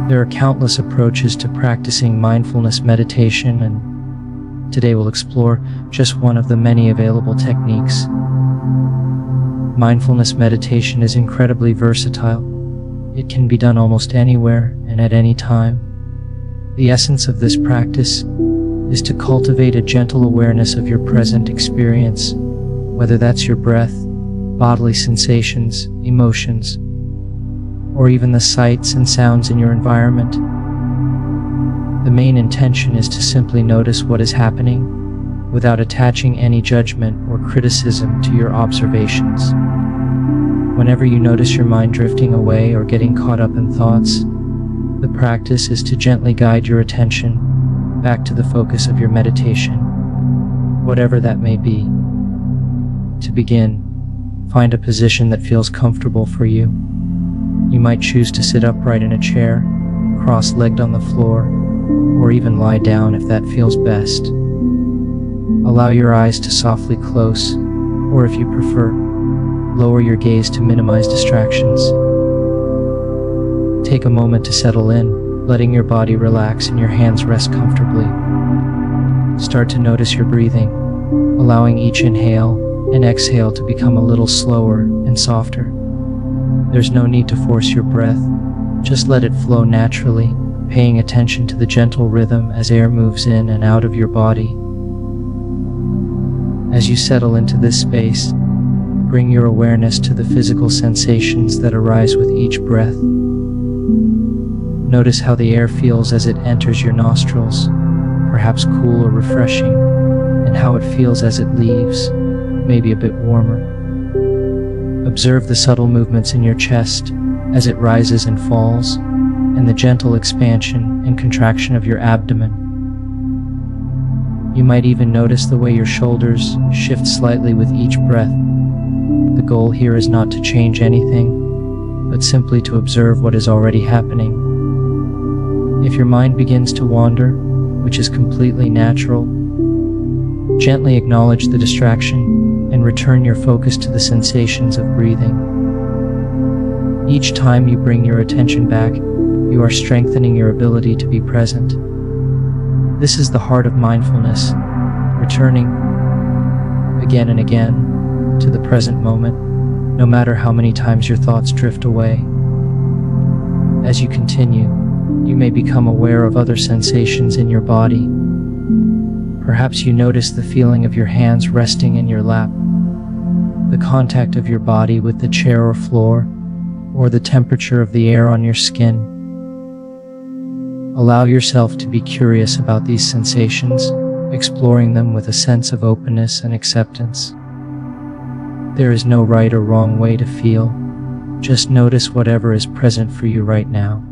There are countless approaches to practicing mindfulness meditation, and today we'll explore just one of the many available techniques. Mindfulness meditation is incredibly versatile. It can be done almost anywhere and at any time. The essence of this practice is to cultivate a gentle awareness of your present experience, whether that's your breath, bodily sensations, emotions, or even the sights and sounds in your environment. The main intention is to simply notice what is happening without attaching any judgment or criticism to your observations. Whenever you notice your mind drifting away or getting caught up in thoughts, the practice is to gently guide your attention back to the focus of your meditation, whatever that may be. To begin, find a position that feels comfortable for you. You might choose to sit upright in a chair, cross-legged on the floor, or even lie down if that feels best. Allow your eyes to softly close, or if you prefer, lower your gaze to minimize distractions. Take a moment to settle in, letting your body relax and your hands rest comfortably. Start to notice your breathing, allowing each inhale and exhale to become a little slower and softer. There's no need to force your breath, just let it flow naturally, paying attention to the gentle rhythm as air moves in and out of your body. As you settle into this space, bring your awareness to the physical sensations that arise with each breath. Notice how the air feels as it enters your nostrils, perhaps cool or refreshing, and how it feels as it leaves, maybe a bit warmer. Observe the subtle movements in your chest as it rises and falls, and the gentle expansion and contraction of your abdomen. You might even notice the way your shoulders shift slightly with each breath. The goal here is not to change anything, but simply to observe what is already happening. If your mind begins to wander, which is completely natural, gently acknowledge the distraction and return your focus to the sensations of breathing. Each time you bring your attention back, you are strengthening your ability to be present. This is the heart of mindfulness, returning again and again to the present moment, no matter how many times your thoughts drift away. As you continue, you may become aware of other sensations in your body. Perhaps you notice the feeling of your hands resting in your lap, the contact of your body with the chair or floor, or the temperature of the air on your skin. Allow yourself to be curious about these sensations, exploring them with a sense of openness and acceptance. There is no right or wrong way to feel, just notice whatever is present for you right now.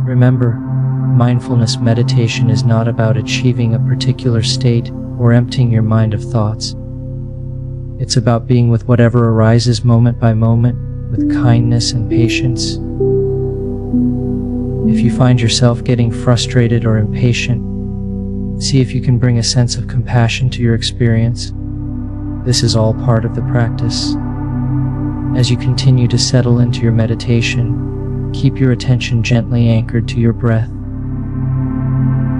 Remember, mindfulness meditation is not about achieving a particular state or emptying your mind of thoughts. It's about being with whatever arises moment by moment, with kindness and patience. If you find yourself getting frustrated or impatient, see if you can bring a sense of compassion to your experience. This is all part of the practice. As you continue to settle into your meditation, keep your attention gently anchored to your breath.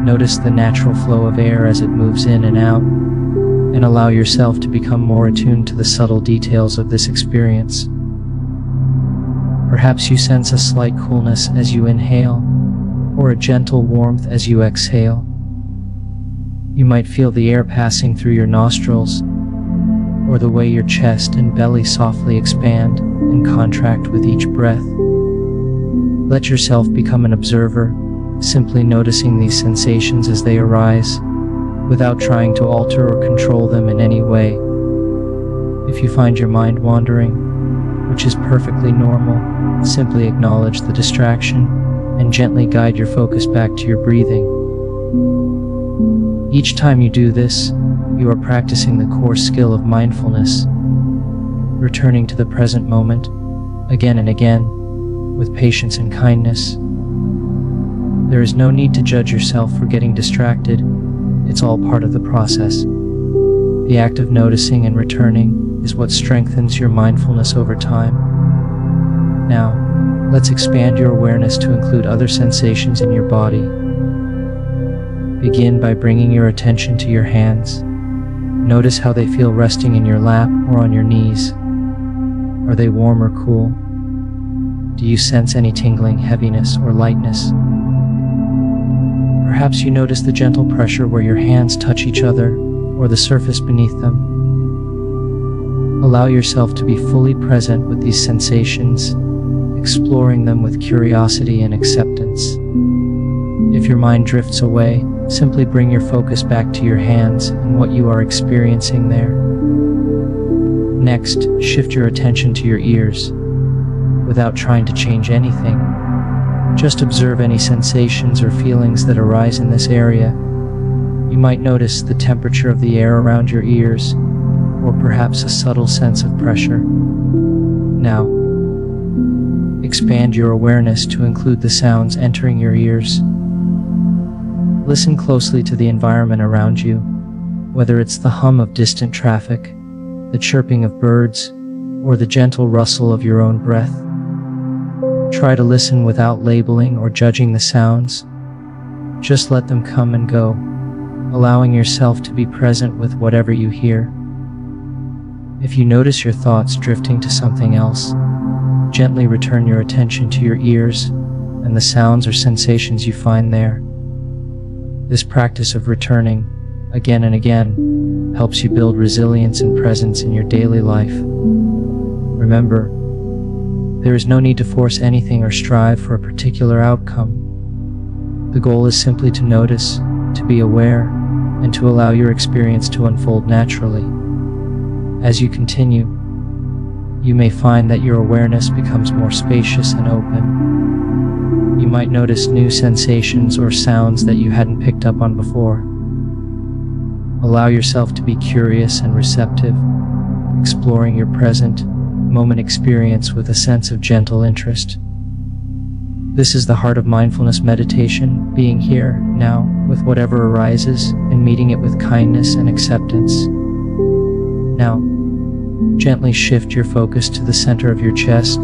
Notice the natural flow of air as it moves in and out, and allow yourself to become more attuned to the subtle details of this experience. Perhaps you sense a slight coolness as you inhale, or a gentle warmth as you exhale. You might feel the air passing through your nostrils, or the way your chest and belly softly expand and contract with each breath. Let yourself become an observer, simply noticing these sensations as they arise, without trying to alter or control them in any way. If you find your mind wandering, which is perfectly normal, simply acknowledge the distraction and gently guide your focus back to your breathing. Each time you do this, you are practicing the core skill of mindfulness, returning to the present moment again and again with patience and kindness. There is no need to judge yourself for getting distracted. It's all part of the process. The act of noticing and returning is what strengthens your mindfulness over time. Now, Let's expand your awareness to include other sensations in your body. Begin by bringing your attention to your hands. Notice how they feel resting in your lap or on your knees. Are they warm or cool? Do you sense any tingling, heaviness, or lightness? Perhaps you notice the gentle pressure where your hands touch each other or the surface beneath them. Allow yourself to be fully present with these sensations, exploring them with curiosity and acceptance. If your mind drifts away, simply bring your focus back to your hands and what you are experiencing there. Next, shift your attention to your ears. Without trying to change anything, just observe any sensations or feelings that arise in this area. You might notice the temperature of the air around your ears, or perhaps a subtle sense of pressure. Now, expand your awareness to include the sounds entering your ears. Listen closely to the environment around you, whether it's the hum of distant traffic, the chirping of birds, or the gentle rustle of your own breath. Try to listen without labeling or judging the sounds. Just let them come and go, allowing yourself to be present with whatever you hear. If you notice your thoughts drifting to something else, gently return your attention to your ears and the sounds or sensations you find there. This practice of returning, again and again, helps you build resilience and presence in your daily life. Remember, there is no need to force anything or strive for a particular outcome. The goal is simply to notice, to be aware, and to allow your experience to unfold naturally. As you continue, you may find that your awareness becomes more spacious and open. You might notice new sensations or sounds that you hadn't picked up on before. Allow yourself to be curious and receptive, exploring your present moment experience with a sense of gentle interest. This is the heart of mindfulness meditation, being here, now, with whatever arises, and meeting it with kindness and acceptance. Now, gently shift your focus to the center of your chest,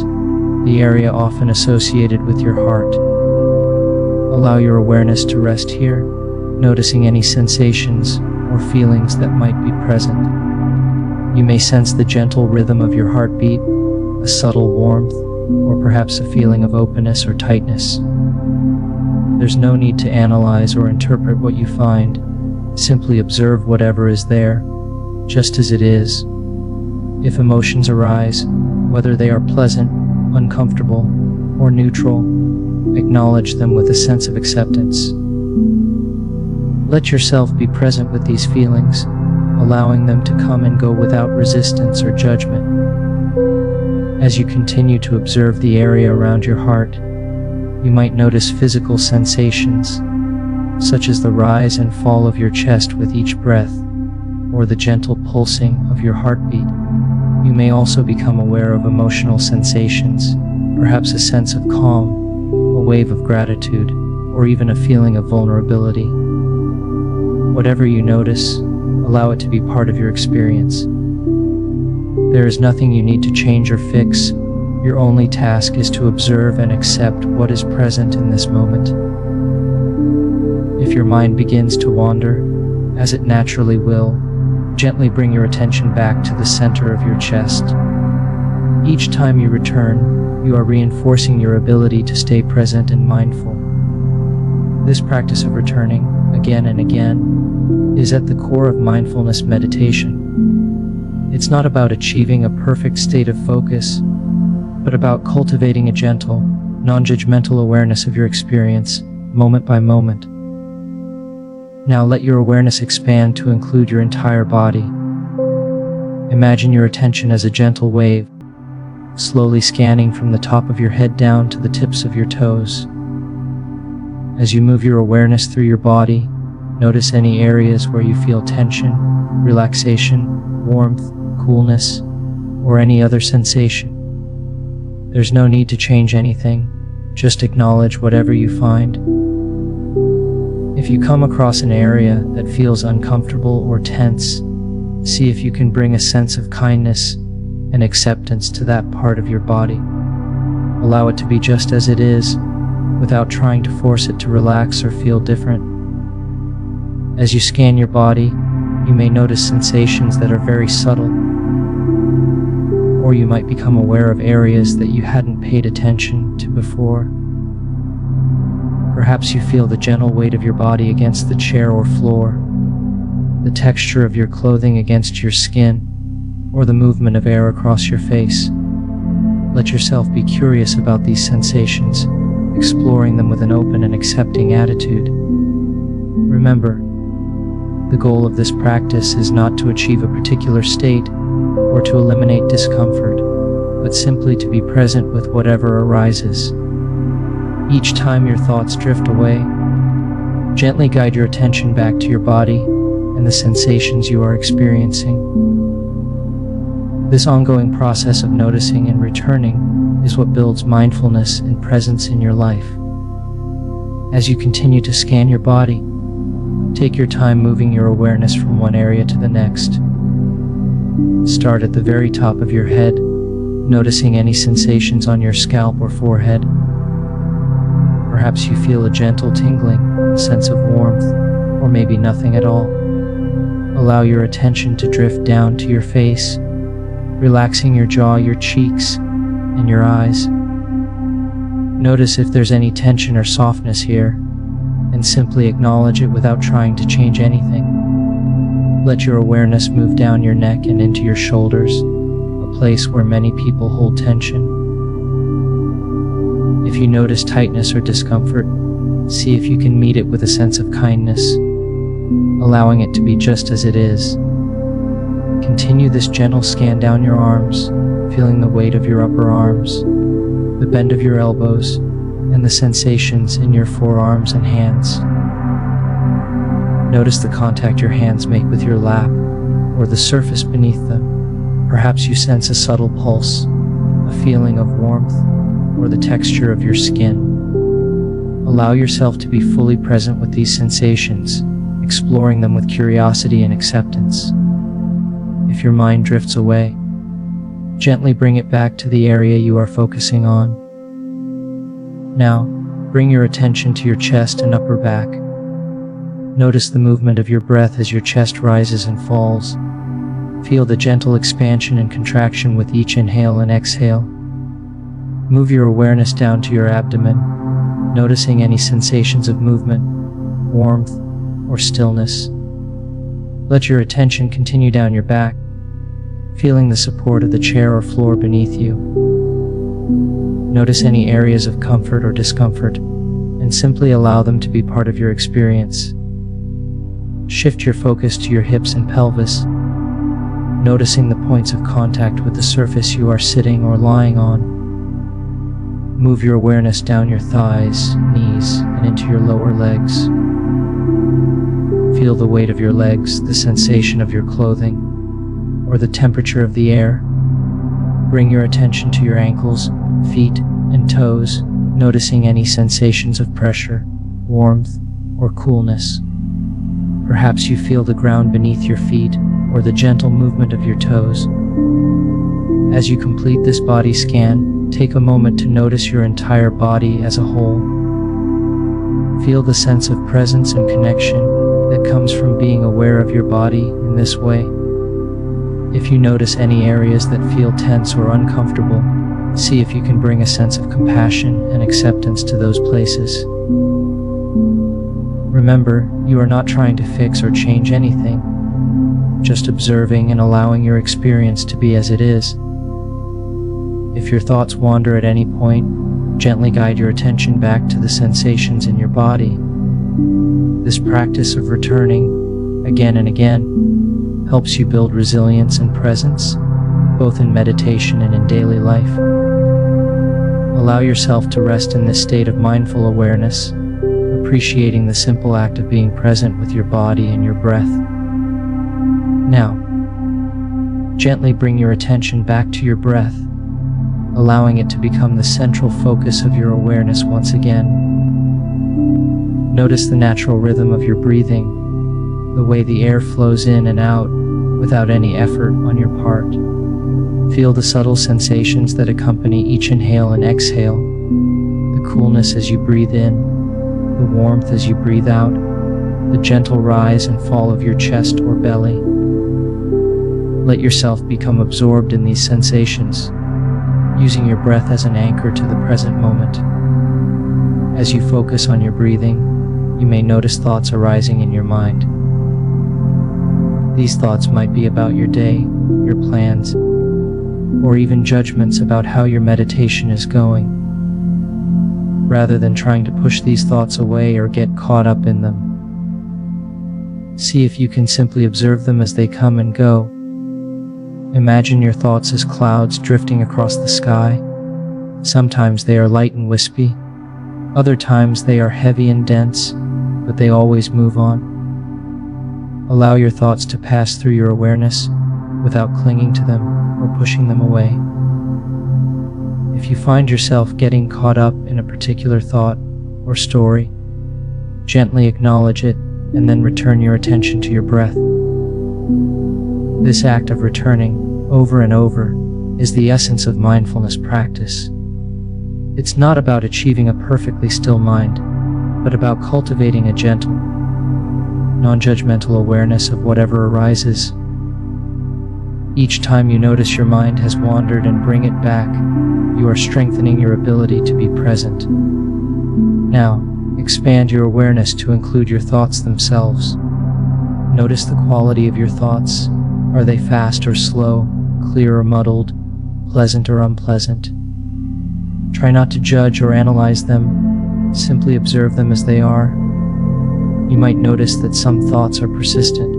the area often associated with your heart. Allow your awareness to rest here, noticing any sensations or feelings that might be present. You may sense the gentle rhythm of your heartbeat, a subtle warmth, or perhaps a feeling of openness or tightness. There's no need to analyze or interpret what you find. Simply observe whatever is there, just as it is. If emotions arise, whether they are pleasant, uncomfortable, or neutral, acknowledge them with a sense of acceptance. Let yourself be present with these feelings, allowing them to come and go without resistance or judgment. As you continue to observe the area around your heart, you might notice physical sensations, such as the rise and fall of your chest with each breath, or the gentle pulsing of your heartbeat. You may also become aware of emotional sensations, perhaps a sense of calm, a wave of gratitude, or even a feeling of vulnerability. Whatever you notice, allow it to be part of your experience. There is nothing you need to change or fix. Your only task is to observe and accept what is present in this moment. If your mind begins to wander, as it naturally will, gently bring your attention back to the center of your chest. Each time you return, you are reinforcing your ability to stay present and mindful. This practice of returning, again and again, is at the core of mindfulness meditation. It's not about achieving a perfect state of focus, but about cultivating a gentle, non-judgmental awareness of your experience, moment by moment. Now let your awareness expand to include your entire body. Imagine your attention as a gentle wave, slowly scanning from the top of your head down to the tips of your toes. As you move your awareness through your body, notice any areas where you feel tension, relaxation, warmth, coolness, or any other sensation. There's no need to change anything, just acknowledge whatever you find. If you come across an area that feels uncomfortable or tense, see if you can bring a sense of kindness and acceptance to that part of your body. Allow it to be just as it is, without trying to force it to relax or feel different. As you scan your body, you may notice sensations that are very subtle, or you might become aware of areas that you hadn't paid attention to before. Perhaps you feel the gentle weight of your body against the chair or floor, the texture of your clothing against your skin, or the movement of air across your face. Let yourself be curious about these sensations, exploring them with an open and accepting attitude. Remember, the goal of this practice is not to achieve a particular state or to eliminate discomfort, but simply to be present with whatever arises. Each time your thoughts drift away, gently guide your attention back to your body and the sensations you are experiencing. This ongoing process of noticing and returning is what builds mindfulness and presence in your life. As you continue to scan your body, take your time moving your awareness from one area to the next. Start at the very top of your head, noticing any sensations on your scalp or forehead. Perhaps you feel a gentle tingling, a sense of warmth, or maybe nothing at all. Allow your attention to drift down to your face, relaxing your jaw, your cheeks, and your eyes. Notice if there's any tension or softness here, and simply acknowledge it without trying to change anything. Let your awareness move down your neck and into your shoulders, a place where many people hold tension. If you notice tightness or discomfort, see if you can meet it with a sense of kindness, allowing it to be just as it is. Continue this gentle scan down your arms, feeling the weight of your upper arms, the bend of your elbows, and the sensations in your forearms and hands. Notice the contact your hands make with your lap or the surface beneath them. Perhaps you sense a subtle pulse, a feeling of warmth, or the texture of your skin. Allow yourself to be fully present with these sensations, exploring them with curiosity and acceptance. If your mind drifts away, gently bring it back to the area you are focusing on. Now, bring your attention to your chest and upper back. Notice the movement of your breath as your chest rises and falls. Feel the gentle expansion and contraction with each inhale and exhale. Move your awareness down to your abdomen, noticing any sensations of movement, warmth, or stillness. Let your attention continue down your back, feeling the support of the chair or floor beneath you. Notice any areas of comfort or discomfort, and simply allow them to be part of your experience. Shift your focus to your hips and pelvis, noticing the points of contact with the surface you are sitting or lying on. Move your awareness down your thighs, knees, and into your lower legs. Feel the weight of your legs, the sensation of your clothing, or the temperature of the air. Bring your attention to your ankles, feet, and toes, noticing any sensations of pressure, warmth, or coolness. Perhaps you feel the ground beneath your feet, or the gentle movement of your toes. As you complete this body scan, take a moment to notice your entire body as a whole. Feel the sense of presence and connection that comes from being aware of your body in this way. If you notice any areas that feel tense or uncomfortable, see if you can bring a sense of compassion and acceptance to those places. Remember, you are not trying to fix or change anything, just observing and allowing your experience to be as it is. If your thoughts wander at any point, gently guide your attention back to the sensations in your body. This practice of returning, again and again, helps you build resilience and presence, both in meditation and in daily life. Allow yourself to rest in this state of mindful awareness, appreciating the simple act of being present with your body and your breath. Now, gently bring your attention back to your breath, allowing it to become the central focus of your awareness once again. Notice the natural rhythm of your breathing, the way the air flows in and out without any effort on your part. Feel the subtle sensations that accompany each inhale and exhale, the coolness as you breathe in, the warmth as you breathe out, the gentle rise and fall of your chest or belly. Let yourself become absorbed in these sensations, using your breath as an anchor to the present moment. As you focus on your breathing, you may notice thoughts arising in your mind. These thoughts might be about your day, your plans, or even judgments about how your meditation is going. Rather than trying to push these thoughts away or get caught up in them, see if you can simply observe them as they come and go. Imagine your thoughts as clouds drifting across the sky. Sometimes they are light and wispy, other times they are heavy and dense, but they always move on. Allow your thoughts to pass through your awareness without clinging to them or pushing them away. If you find yourself getting caught up in a particular thought or story, gently acknowledge it and then return your attention to your breath. This act of returning over and over is the essence of mindfulness practice. It's not about achieving a perfectly still mind, but about cultivating a gentle, non-judgmental awareness of whatever arises. Each time you notice your mind has wandered and bring it back, you are strengthening your ability to be present. Now, expand your awareness to include your thoughts themselves. Notice the quality of your thoughts. Are they fast or slow, clear or muddled, pleasant or unpleasant? Try not to judge or analyze them, simply observe them as they are. You might notice that some thoughts are persistent,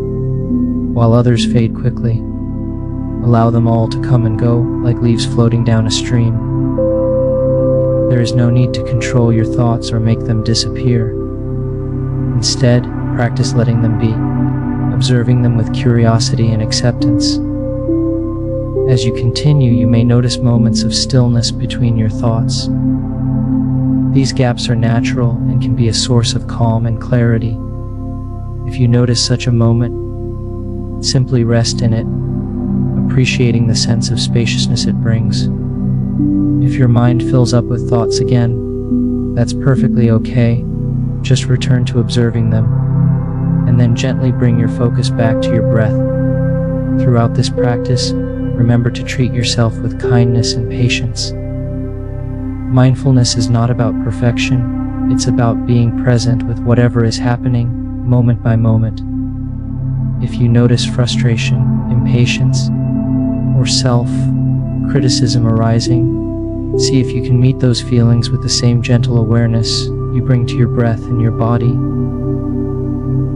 while others fade quickly. Allow them all to come and go, like leaves floating down a stream. There is no need to control your thoughts or make them disappear. Instead, practice letting them be, observing them with curiosity and acceptance. As you continue, you may notice moments of stillness between your thoughts. These gaps are natural and can be a source of calm and clarity. If you notice such a moment, simply rest in it, appreciating the sense of spaciousness it brings. If your mind fills up with thoughts again, that's perfectly okay. Just return to observing them, and then gently bring your focus back to your breath. Throughout this practice, remember to treat yourself with kindness and patience. Mindfulness is not about perfection, it's about being present with whatever is happening, moment by moment. If you notice frustration, impatience, or self-criticism arising, see if you can meet those feelings with the same gentle awareness you bring to your breath and your body.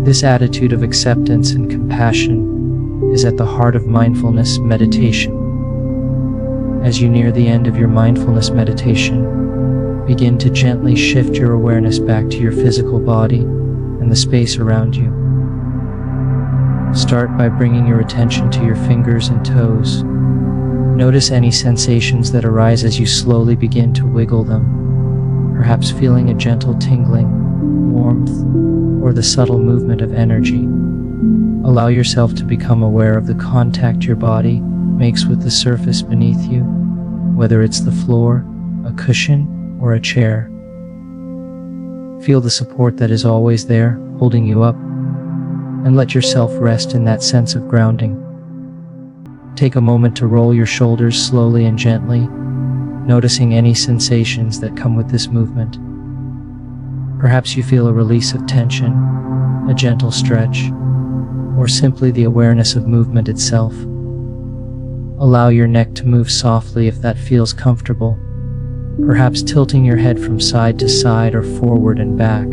This attitude of acceptance and compassion is at the heart of mindfulness meditation. As you near the end of your mindfulness meditation, begin to gently shift your awareness back to your physical body and the space around you. Start by bringing your attention to your fingers and toes. Notice any sensations that arise as you slowly begin to wiggle them, perhaps feeling a gentle tingling, warmth, or the subtle movement of energy. Allow yourself to become aware of the contact your body makes with the surface beneath you, whether it's the floor, a cushion, or a chair. Feel the support that is always there, holding you up, and let yourself rest in that sense of grounding. Take a moment to roll your shoulders slowly and gently, noticing any sensations that come with this movement. Perhaps you feel a release of tension, a gentle stretch, or simply the awareness of movement itself. Allow your neck to move softly if that feels comfortable, perhaps tilting your head from side to side or forward and back.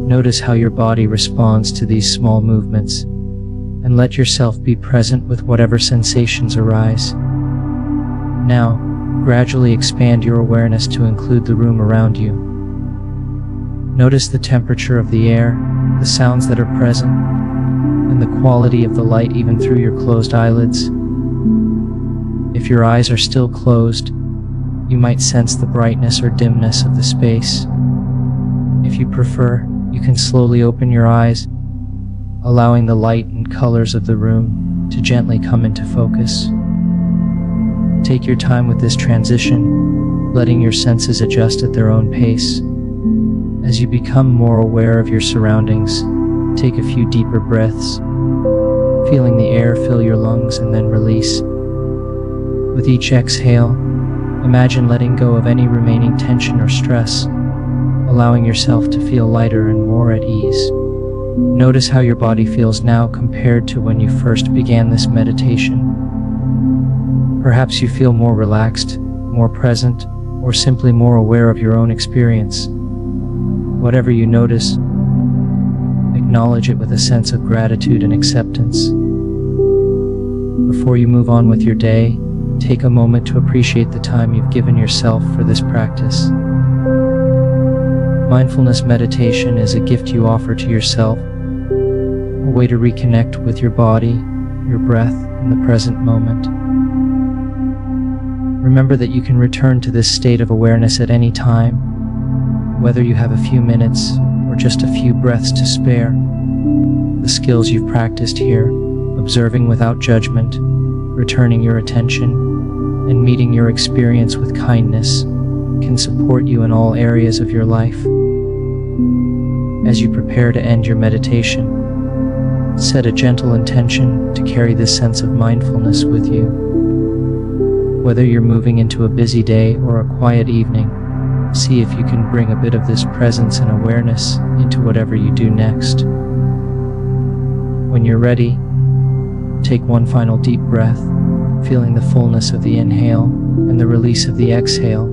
Notice how your body responds to these small movements, and let yourself be present with whatever sensations arise. Now, gradually expand your awareness to include the room around you. Notice the temperature of the air, the sounds that are present, and the quality of the light even through your closed eyelids. If your eyes are still closed, you might sense the brightness or dimness of the space. If you prefer, you can slowly open your eyes, allowing the light and colors of the room to gently come into focus. Take your time with this transition, letting your senses adjust at their own pace. As you become more aware of your surroundings, take a few deeper breaths, feeling the air fill your lungs and then release. With each exhale, imagine letting go of any remaining tension or stress, allowing yourself to feel lighter and more at ease. Notice how your body feels now compared to when you first began this meditation. Perhaps you feel more relaxed, more present, or simply more aware of your own experience. Whatever you notice, acknowledge it with a sense of gratitude and acceptance. Before you move on with your day, take a moment to appreciate the time you've given yourself for this practice. Mindfulness meditation is a gift you offer to yourself, a way to reconnect with your body, your breath, and the present moment. Remember that you can return to this state of awareness at any time, whether you have a few minutes or just a few breaths to spare. The skills you've practiced here, observing without judgment, returning your attention, and meeting your experience with kindness, can support you in all areas of your life. As you prepare to end your meditation, set a gentle intention to carry this sense of mindfulness with you. Whether you're moving into a busy day or a quiet evening, see if you can bring a bit of this presence and awareness into whatever you do next. When you're ready, take one final deep breath, feeling the fullness of the inhale and the release of the exhale.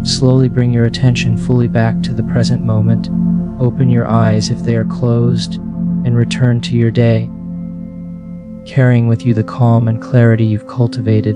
Slowly bring your attention fully back to the present moment. Open your eyes if they are closed and return to your day, carrying with you the calm and clarity you've cultivated.